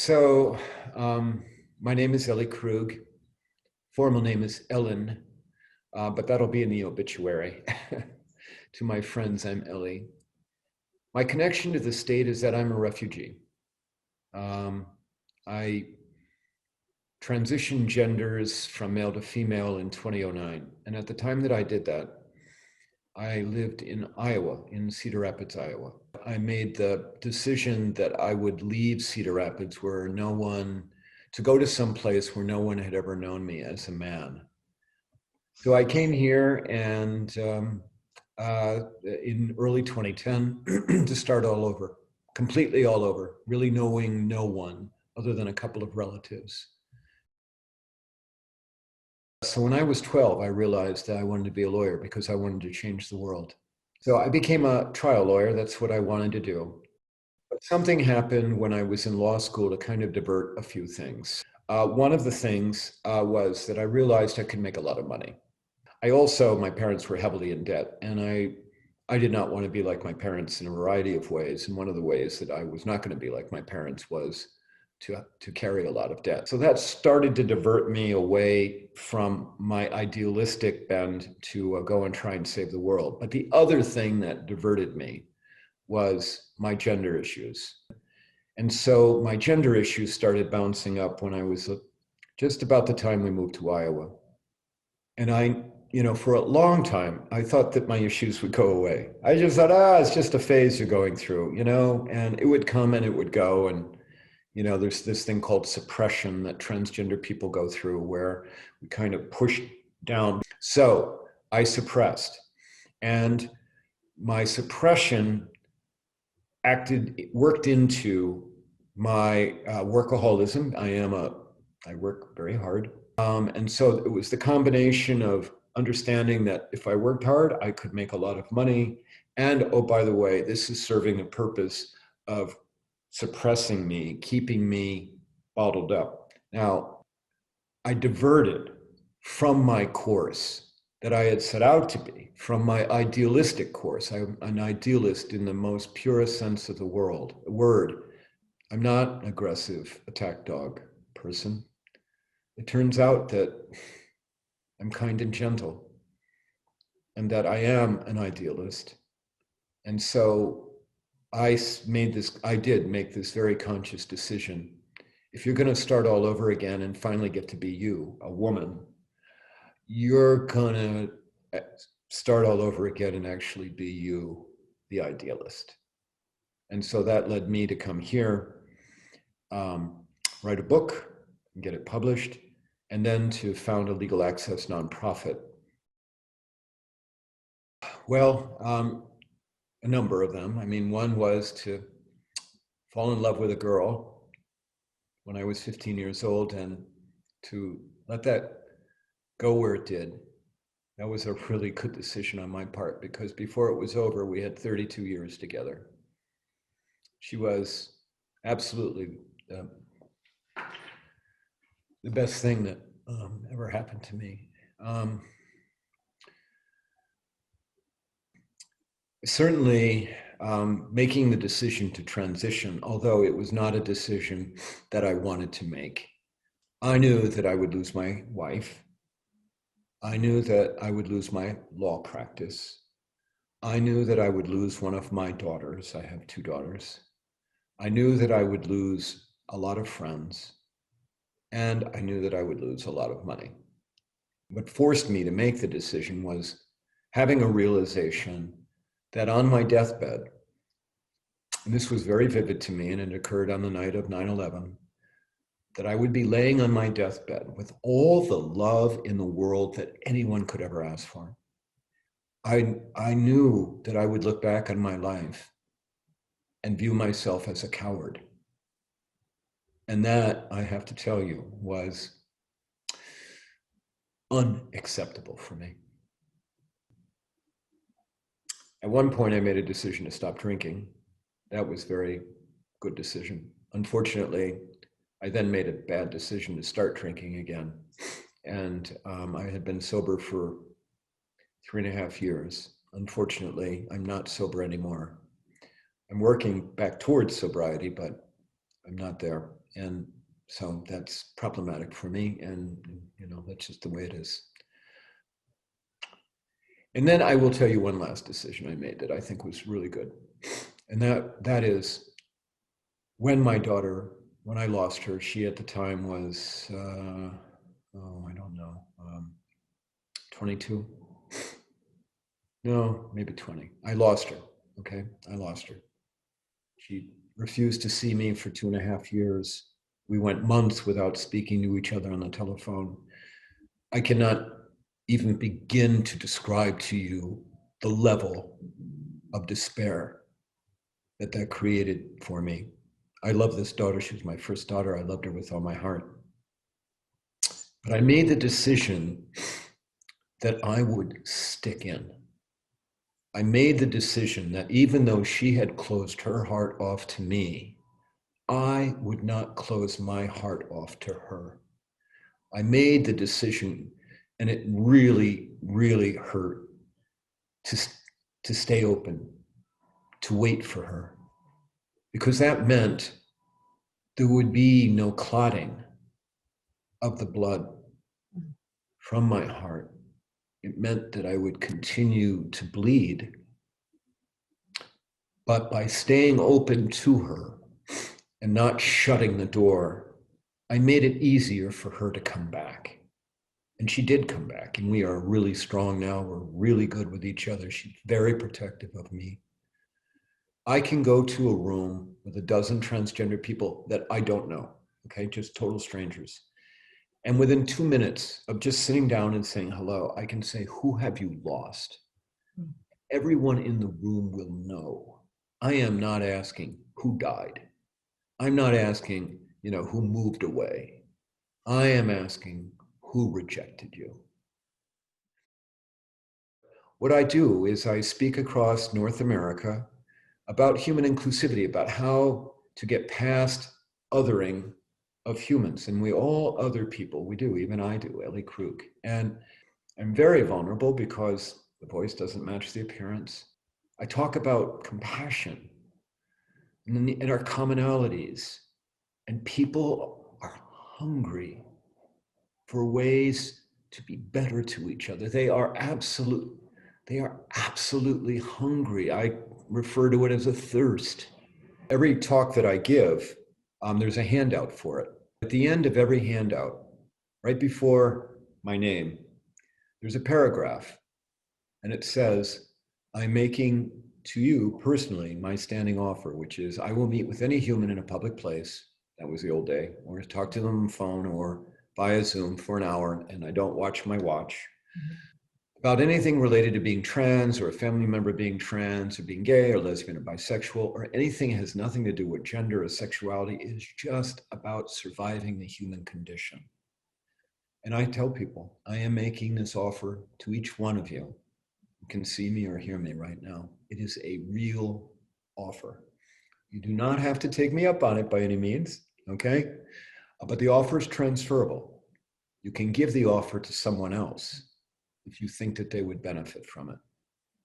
So, my name is Ellie Krug. Formal name is Ellen, but that'll be in the obituary. To my friends, I'm Ellie. My connection to the state is that I'm a refugee. I transitioned genders from male to female in 2009. And at the time that I did that, I lived in Iowa, in Cedar Rapids, Iowa. I made the decision that I would leave Cedar Rapids to go to some place where no one had ever known me as a man. So I came here and in early 2010 to start all over, completely all over, really knowing no one other than a couple of relatives. So when I was 12, I realized that I wanted to be a lawyer because I wanted to change the world. So I became a trial lawyer. That's what I wanted to do. But something happened when I was in law school to kind of divert a few things. One of the things was that I realized I could make a lot of money. My parents were heavily in debt, and I did not want to be like my parents in a variety of ways. And one of the ways that I was not going to be like my parents was to carry a lot of debt. So that started to divert me away from my idealistic bend to go and try and save the world. But the other thing that diverted me was my gender issues. And so my gender issues started bouncing up when I was just about the time we moved to Iowa. And for a long time, I thought that my issues would go away. I just thought, it's just a phase you're going through, and it would come and it would go. And there's this thing called suppression that transgender people go through where we kind of push down. So I suppressed, and my suppression worked into my workaholism. I work very hard. And so it was the combination of understanding that if I worked hard, I could make a lot of money. And, oh, by the way, this is serving a purpose of suppressing me, keeping me bottled up. Now, I diverted from my course that I had set out to be, from my idealistic course. I'm an idealist in the most purest sense of the word. I'm not an aggressive attack dog person. It turns out that I'm kind and gentle, and that I am an idealist. And so I did make this very conscious decision. If you're going to start all over again and finally get to be you, a woman, you're going to start all over again and actually be you, the idealist. And so that led me to come here, write a book, and get it published, and then to found a legal access nonprofit. Well, a number of them. I mean, one was to fall in love with a girl when I was 15 years old and to let that go where it did. That was a really good decision on my part because before it was over, we had 32 years together. She was absolutely the best thing that ever happened to me. Certainly, making the decision to transition, although it was not a decision that I wanted to make. I knew that I would lose my wife. I knew that I would lose my law practice. I knew that I would lose one of my daughters. I have two daughters. I knew that I would lose a lot of friends. And I knew that I would lose a lot of money. What forced me to make the decision was having a realization that on my deathbed, and this was very vivid to me, and it occurred on the night of 9/11, that I would be laying on my deathbed with all the love in the world that anyone could ever ask for. I knew that I would look back on my life and view myself as a coward. And that, I have to tell you, was unacceptable for me. At one point, I made a decision to stop drinking. That was a very good decision. Unfortunately, I then made a bad decision to start drinking again. And I had been sober for 3.5 years. Unfortunately, I'm not sober anymore. I'm working back towards sobriety, but I'm not there. And so that's problematic for me. And, that's just the way it is. And then I will tell you one last decision I made that I think was really good. And that is when I lost her, she at the time was, I don't know, 22. No, maybe 20. I lost her. Okay. I lost her. She refused to see me for 2.5 years. We went months without speaking to each other on the telephone. I cannot even begin to describe to you the level of despair that created for me. I love this daughter. She was my first daughter. I loved her with all my heart. But I made the decision that I would stick in. I made the decision that even though she had closed her heart off to me, I would not close my heart off to her. I made the decision, and it really, really hurt to stay open, to wait for her, because that meant there would be no clotting of the blood from my heart. It meant that I would continue to bleed. But by staying open to her and not shutting the door, I made it easier for her to come back. And she did come back, and we are really strong now. We're really good with each other. She's very protective of me. I can go to a room with a dozen transgender people that I don't know, okay, just total strangers. And within 2 minutes of just sitting down and saying hello, I can say, who have you lost? Everyone in the room will know. I am not asking who died. I'm not asking, who moved away. I am asking who rejected you. What I do is I speak across North America about human inclusivity, about how to get past othering of humans. And we all other people, we do, even I do, Ellie Krug. And I'm very vulnerable because the voice doesn't match the appearance. I talk about compassion and our commonalities. And people are hungry for ways to be better to each other. They are absolutely hungry. I refer to it as a thirst. Every talk that I give, there's a handout for it. At the end of every handout, right before my name, there's a paragraph, and it says, I'm making to you personally my standing offer, which is I will meet with any human in a public place. That was the old day, or talk to them on the phone or via Zoom for an hour, and I don't watch my watch. About anything related to being trans or a family member being trans or being gay or lesbian or bisexual or anything that has nothing to do with gender or sexuality is just about surviving the human condition. And I tell people, I am making this offer to each one of you. You can see me or hear me right now. It is a real offer. You do not have to take me up on it by any means, okay? But the offer is transferable. You can give the offer to someone else if you think that they would benefit from it.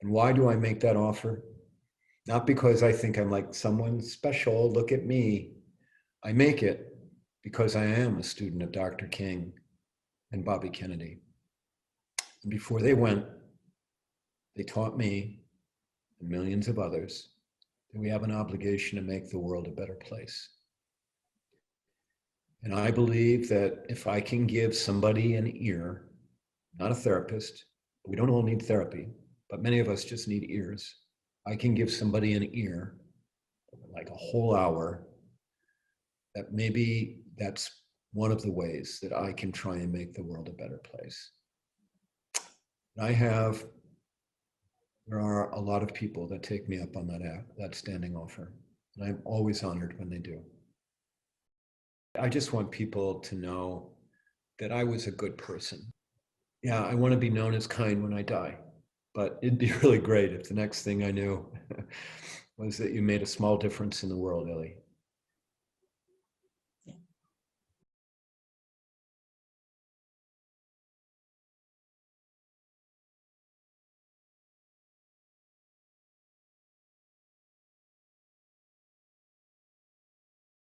And why do I make that offer? Not because I think I'm like someone special, look at me. I make it because I am a student of Dr. King and Bobby Kennedy. And before they went, they taught me and millions of others that we have an obligation to make the world a better place. And I believe that if I can give somebody an ear, not a therapist, we don't all need therapy, but many of us just need ears. I can give somebody an ear, like a whole hour, that maybe that's one of the ways that I can try and make the world a better place. There are a lot of people that take me up on that standing offer, and I'm always honored when they do. I just want people to know that I was a good person. Yeah, I want to be known as kind when I die, but it'd be really great if the next thing I knew was that you made a small difference in the world, Ellie.